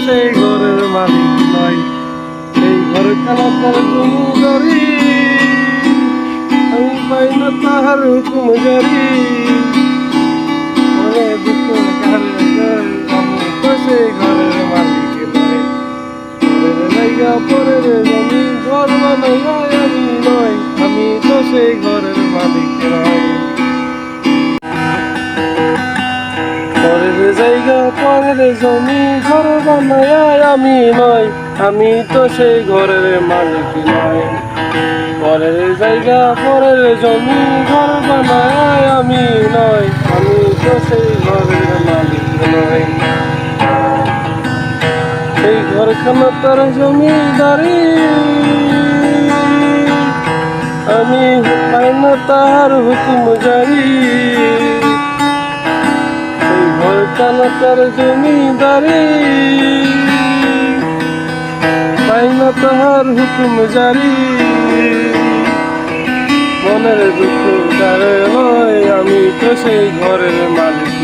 সেই ঘরের মালিক নয়। এই ঘর খানাটার জমিদারি, আমি পাই না তাহার হুকুম জারি। মনে দুঃখ কারে আমি তো সেই ঘরের মালিক নয়। পরের জায়গা পরের জমি ঘর বানাইয়া আমি নয়, আমি তো সেই ঘরের মালিক নয়। পরের জায়গা পরের জমি ঘর বানাইয়া আমি নয়, আমি তো সেই ঘরের মালিক নয়। পরের জায়গা পরের জমি ঘর বানায় আমি নয়, আমি তো সেই ঘরের মালিক নয়। এই ঘরখানা তার জমিদারি, আমি পাই না তাহার হুকুম জারি। এই ঘরখানা তার জমিদারি, পাই না তাহার হুকুম জারি। মনের দুঃখ কারে হয়, আমি তো সেই ঘরের মালিক